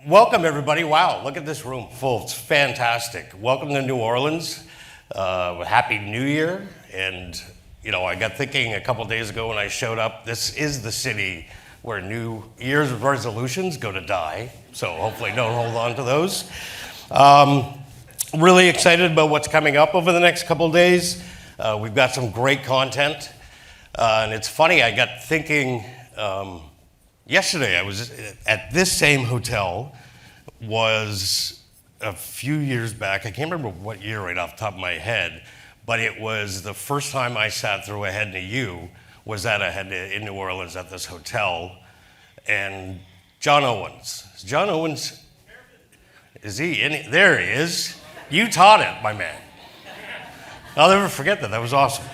Welcome, everybody. Wow, look at this room full. It's fantastic. Welcome to New Orleans. Happy New Year. And, I got thinking a couple days ago when I showed up, this is the city where New Year's resolutions go to die. So hopefully don't hold on to those. Really excited about what's coming up over the next couple of days. We've got some great content. And it's funny, I got thinking, yesterday I was at this same hotel, was a few years back. I can't remember what year right off the top of my head, but it was the first time I sat through a HEDNA U was at a HEDNA in New Orleans at this hotel. And John Owens. Is John Owens, is he in it? There he is. You taught it, my man. I'll never forget that. That was awesome.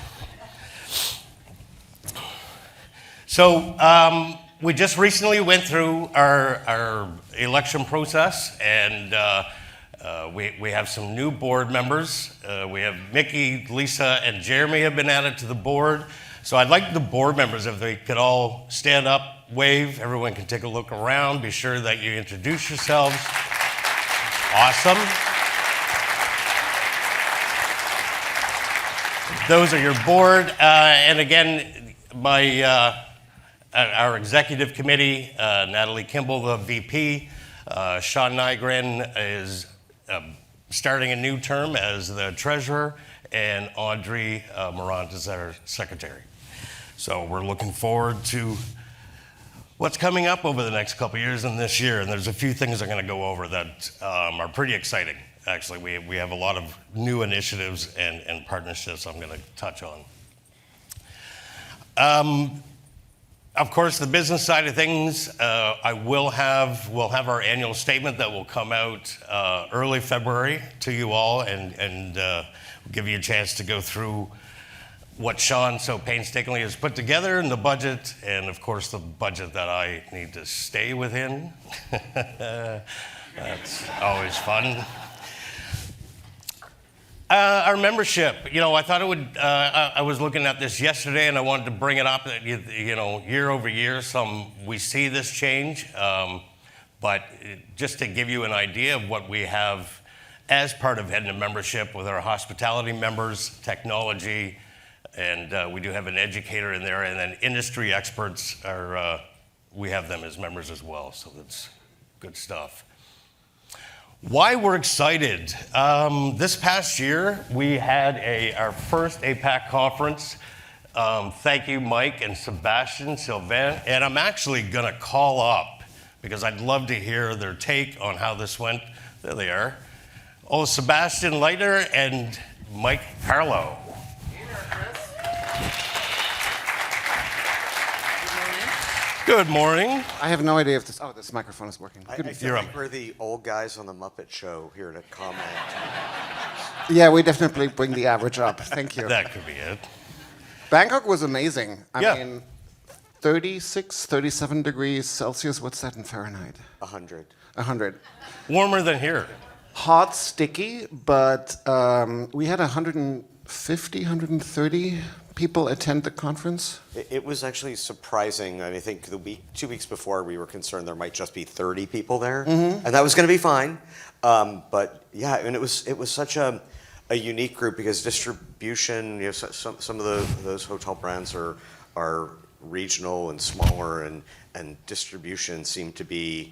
So we just recently went through our election process, and we have some new board members. We have Mickey, Lisa, and Jeremy have been added to the board. So I'd like the board members, if they could all stand up, wave. Everyone can take a look around. Be sure that you introduce yourselves. Awesome. Those are your board. And again, our executive committee, Natalie Kimball, the VP, Sean Nygren is starting a new term as the treasurer, and Audrey Morant is our secretary. So we're looking forward to what's coming up over the next couple of years and this year, and there's a few things I'm going to go over that are pretty exciting. Actually, we have a lot of new initiatives and partnerships I'm going to touch on. Of course, the business side of things, we'll have our annual statement that will come out early February to you all, and give you a chance to go through what Sean so painstakingly has put together, and the budget, and of course the budget that I need to stay within. That's always fun. Our membership, I thought it would, I was looking at this yesterday and I wanted to bring it up that, year over year, we see this change, but just to give you an idea of what we have as part of HEDNA membership with our hospitality members, technology, and we do have an educator in there, and then industry experts we have them as members as well, so that's good stuff. Why we're excited. This past year, we had our first APAC conference. Thank you, Mike and Sebastian, Sylvain. And I'm actually going to call up, because I'd love to hear their take on how this went. There they are. Oh, Sebastian Leitner and Mike Carlo. Good morning. I have no idea if this microphone is working. I feel like we're the old guys on the Muppet Show here to comment. Yeah, we definitely bring the average up. Thank you. That could be it. Bangkok was amazing. I mean, 36, 37 degrees Celsius. What's that in Fahrenheit? 100. 100. Warmer than here. Hot, sticky, but we had 150, 130 people attend the conference. It was actually surprising. I think 2 weeks before, we were concerned there might just be 30 people there, and that was going to be fine. But yeah, and it was such a unique group, because distribution, some of those hotel brands are regional and smaller, and distribution seemed to be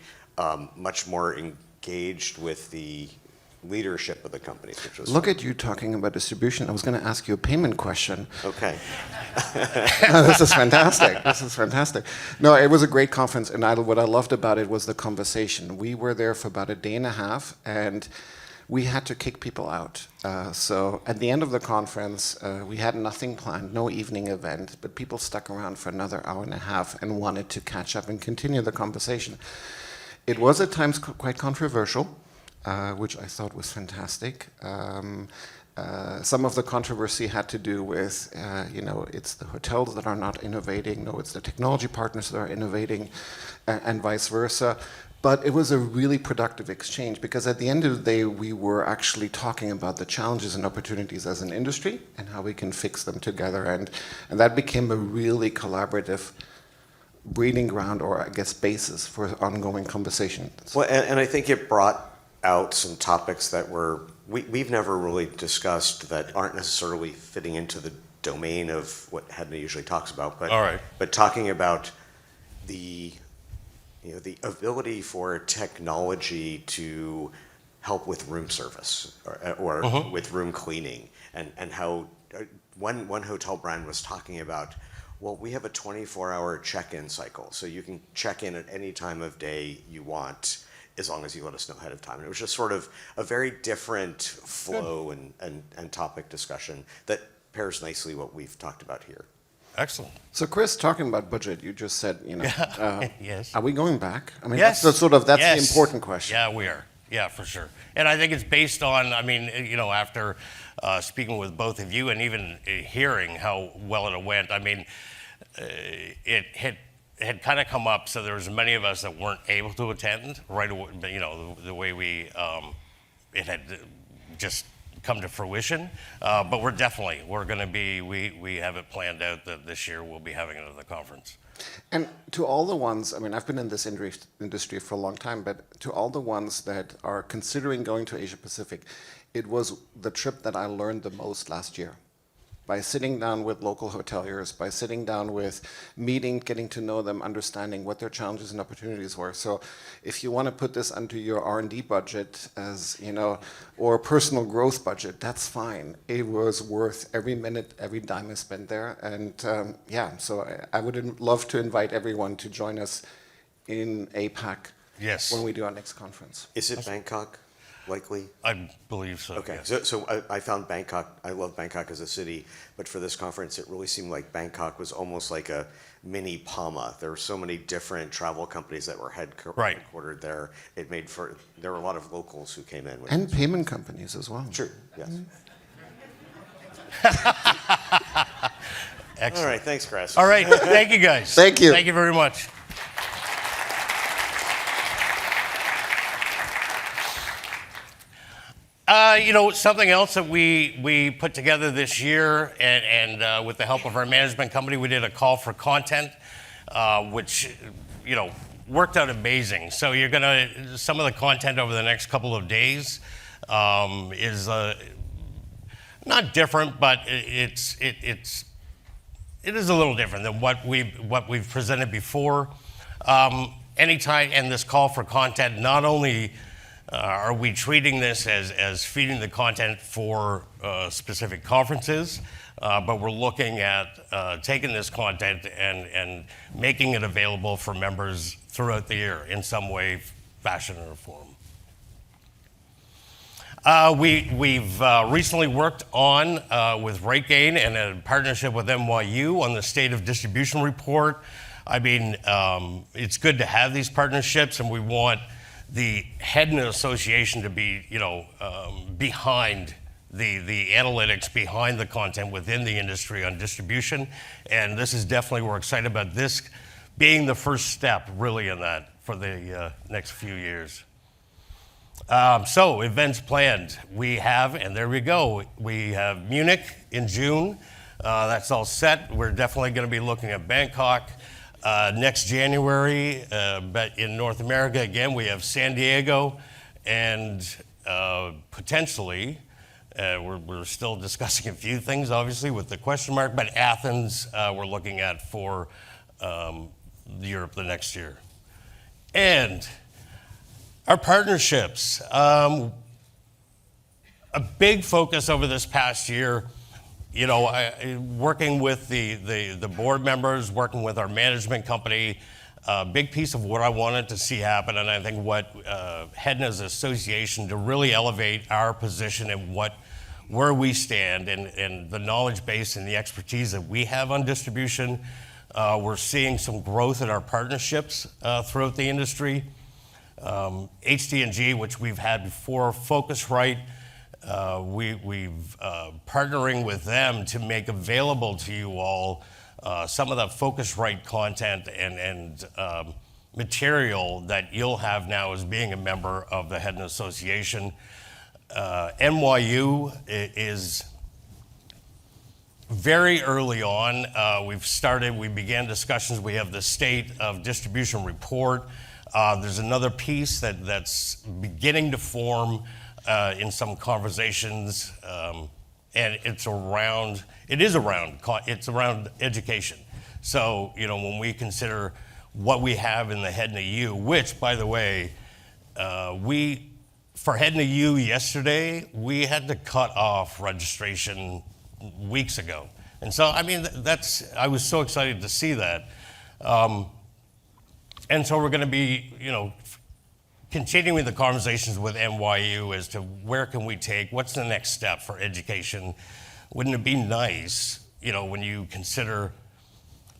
much more engaged with the leadership of the companies, which was Look at you talking about distribution. I was going to ask you a payment question. Okay. This is fantastic. This is fantastic. No, it was a great conference, and what I loved about it was the conversation. We were there for about a day and a half, and we had to kick people out. So at the end of the conference, we had nothing planned, no evening event, but people stuck around for another hour and a half and wanted to catch up and continue the conversation. It was at times quite controversial, which I thought was fantastic. Some of the controversy had to do with, it's the hotels that are not innovating, no, it's the technology partners that are innovating, and vice versa. But it was a really productive exchange, because at the end of the day, we were actually talking about the challenges and opportunities as an industry and how we can fix them together. And that became a really collaborative breeding ground, or I guess basis for ongoing conversation. Well, and I think it brought out some topics that we've never really discussed that aren't necessarily fitting into the domain of what HEDNA usually talks about. But All right. But talking about the ability for technology to help with room service or with room cleaning, and how one hotel brand was talking about, well, we have a 24-hour check-in cycle, so you can check in at any time of day you want, as long as you let us know ahead of time. And it was just sort of a very different flow and topic discussion that pairs nicely what we've talked about here. Excellent. So, Chris, talking about budget, you just said, Yes. are we going back? I mean, Yes. that's the Yes. important question. Yeah, we are. Yeah, for sure. And I think it's based on, after speaking with both of you and even hearing how well it went, it had kind of come up, so there was many of us that weren't able to attend right away, the way it had just come to fruition. But we're going to be, we have it planned out that this year we'll be having another conference. And to all the ones, I've been in this industry for a long time, but to all the ones that are considering going to Asia Pacific, it was the trip that I learned the most last year. By sitting down with local hoteliers, by sitting down with meeting, getting to know them, understanding what their challenges and opportunities were. So if you want to put this under your R&D budget as, or personal growth budget, that's fine. It was worth every minute, every dime I spent there. And so I would love to invite everyone to join us in APAC when we do our next conference. Is it Bangkok? Likely? I believe so. Okay, yes. so I found Bangkok, I love Bangkok as a city, but for this conference, it really seemed like Bangkok was almost like a mini Palma. There were so many different travel companies that were headquartered there. There were a lot of locals who came in. And payment companies as well. True, yes. Excellent. All right, thanks, Chris. All right, thank you guys. Thank you. Thank you very much. Something else that we put together this year, and with the help of our management company, we did a call for content, which, worked out amazing. So some of the content over the next couple of days is not different, but it is a little different than what we've presented before. Anytime, and this call for content, not only are we treating this as feeding the content for specific conferences, but we're looking at taking this content and making it available for members throughout the year in some way, fashion, or form. We've recently worked on, with Rate Gain and a partnership with NYU on the State of Distribution Report. It's good to have these partnerships, and we want the HEDNA Association to be, behind the analytics, behind the content within the industry on distribution. And this is definitely, we're excited about this being the first step really in that for the next few years. So events planned. We have, and there we go, we have Munich in June. That's all set. We're definitely going to be looking at Bangkok. Next January, but in North America, again, we have San Diego, and potentially, we're still discussing a few things, obviously, with the question mark, but Athens, we're looking at for Europe the next year. And our partnerships, a big focus over this past year, working with the board members, working with our management company, a big piece of what I wanted to see happen, and I think what HEDNA's association to really elevate our position and where we stand and the knowledge base and the expertise that we have on distribution. We're seeing some growth in our partnerships throughout the industry. HDNG, which we've had before, Focusrite, we've partnering with them to make available to you all some of the Focusrite content and material that you'll have now as being a member of the HEDNA Association. NYU is very early on, we began discussions. We have the state of distribution report. There's another piece that's beginning to form in some conversations, and it's around education. So, when we consider what we have in the HEDNA U, which, by the way, for HEDNA U yesterday, we had to cut off registration weeks ago. And so, I was so excited to see that. And so we're going to be, continuing the conversations with NYU as to where can we take, what's the next step for education? Wouldn't it be nice, when you consider,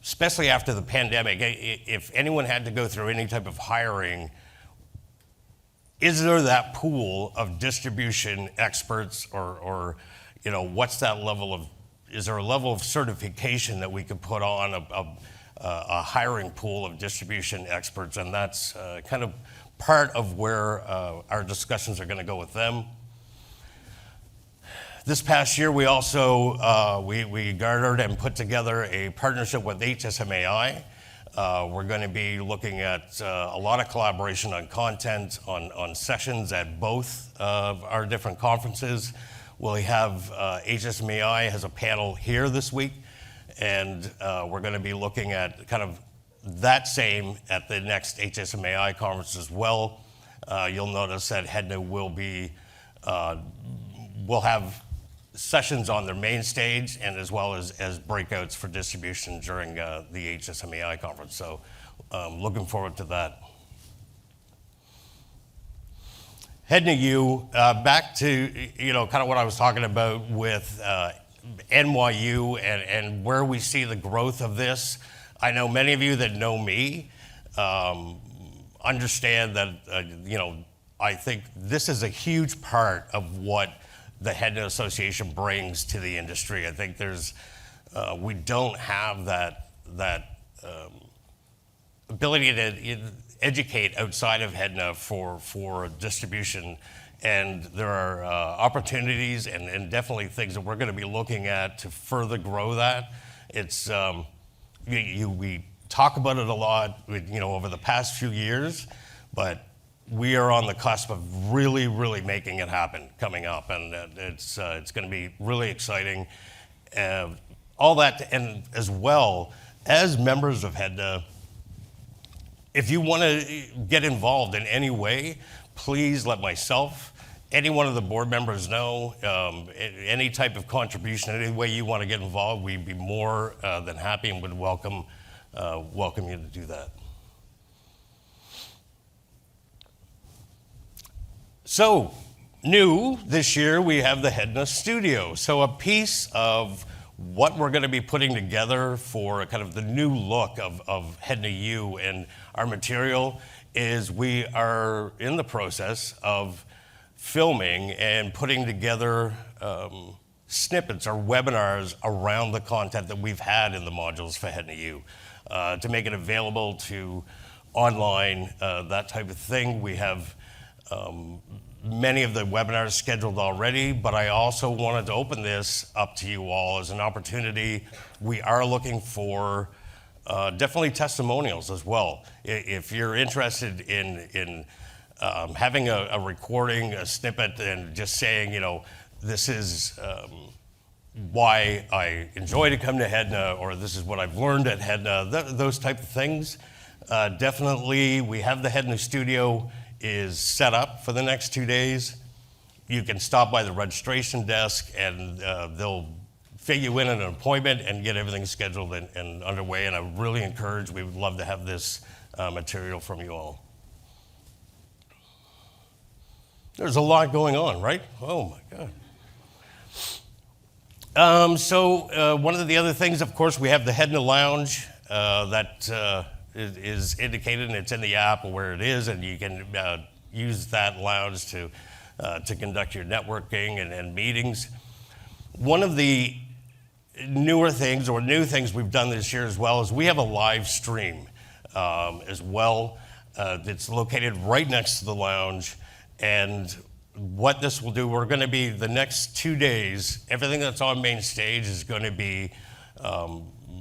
especially after the pandemic, if anyone had to go through any type of hiring, is there that pool of distribution experts or what's that level of, is there a level of certification that we could put on a hiring pool of distribution experts? And that's kind of part of where our discussions are going to go with them. This past year, we also, we garnered and put together a partnership with HSMAI. We're going to be looking at a lot of collaboration on content, on sessions at both of our different conferences. We'll have HSMAI has a panel here this week, and we're going to be looking at kind of that same at the next HSMAI conference as well. You'll notice that HEDNA will have sessions on their main stage and as well as breakouts for distribution during the HSMAI conference. So looking forward to that. HEDNA U, back to kind of what I was talking about with NYU and where we see the growth of this. I know many of you that know me understand that I think this is a huge part of what the HEDNA Association brings to the industry. I think we don't have that ability to educate outside of HEDNA for distribution, and there are opportunities and definitely things that we're going to be looking at to further grow that. It's we talk about it a lot, over the past few years, but we are on the cusp of really, really making it happen coming up, and it's going to be really exciting. All that, and as well as members of HEDNA, if you want to get involved in any way, please let myself, any one of the board members know. Any type of contribution, any way you want to get involved, we'd be more than happy and would welcome you to do that. So, new this year, we have the HEDNA Studio. So a piece of what we're going to be putting together for kind of the new look of HEDNA U and our material is we are in the process of filming and putting together snippets or webinars around the content that we've had in the modules for HEDNA U to make it available to online, that type of thing. We have many of the webinars scheduled already, but I also wanted to open this up to you all as an opportunity. We are looking for definitely testimonials as well. If you're interested in having a recording, a snippet, and just saying, this is why I enjoy to come to HEDNA, or this is what I've learned at HEDNA, those type of things. Definitely, we have the HEDNA Studio is set up for the next 2 days. You can stop by the registration desk and they'll fit you in an appointment and get everything scheduled and underway. And I really encourage, we would love to have this material from you all. There's a lot going on, right? Oh my God. So one of the other things, of course, we have the HEDNA Lounge that is indicated, and it's in the app where it is, and you can use that lounge to conduct your networking and meetings. One of the newer things or new things we've done this year as well is we have a live stream as well. It's located right next to the lounge, and what this will do, we're going to be the next 2 days, everything that's on main stage is going to be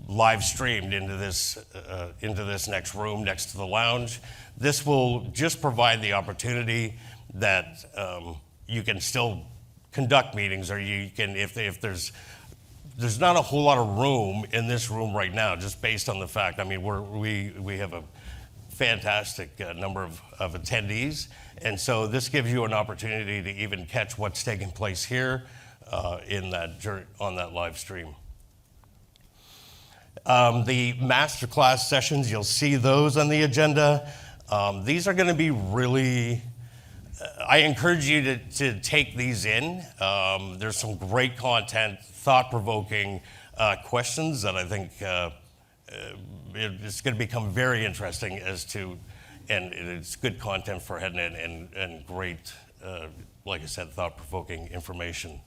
live streamed into this next room next to the lounge. This will just provide the opportunity that you can still conduct meetings, or you can, if there's not a whole lot of room in this room right now, just based on the fact, I mean, we have a fantastic number of attendees, and so this gives you an opportunity to even catch what's taking place here on that live stream. The masterclass sessions, you'll see those on the agenda. These are going to be really, I encourage you to take these in. There's some great content, thought-provoking questions that I think it's going to become very interesting as to, and it's good content for HEDNA and great, like I said, thought-provoking information.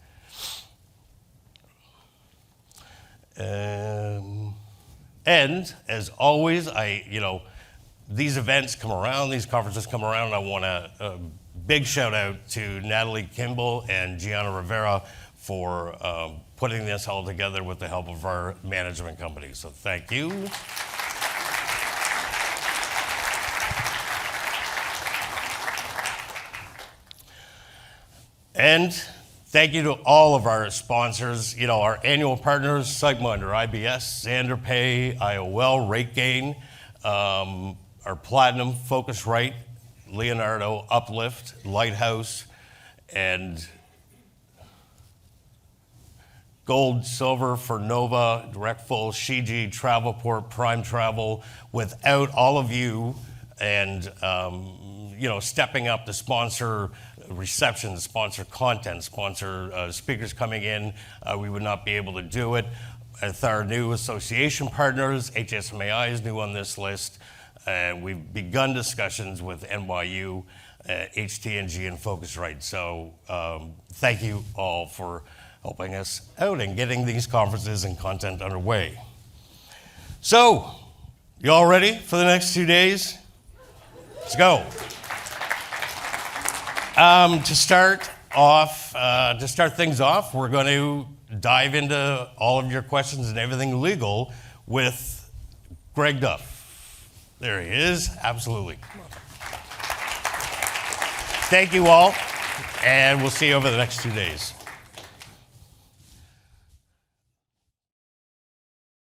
And as always, these events come around, these conferences come around, and I want a big shout out to Natalie Kimball and Gianna Rivera for putting this all together with the help of our management company. So thank you. And thank you to all of our sponsors, our annual partners, SiteMinder, IBS, XanderPay, IOL, RateGain, our Platinum, Focusrite, Leonardo, Uplift, Lighthouse, and Gold, Silver for Nova, Directful, Shiji, Travelport, Prime Travel. Without all of you and stepping up to sponsor reception, sponsor content, sponsor speakers coming in, we would not be able to do it. With our new association partners, HSMAI is new on this list, and we've begun discussions with NYU, HTNG, and Focusrite. So thank you all for helping us out and getting these conferences and content underway. So, you all ready for the next 2 days? Let's go. To start things off, we're going to dive into all of your questions and everything legal with Greg Duff. There he is, absolutely. Thank you all, and we'll see you over the next 2 days.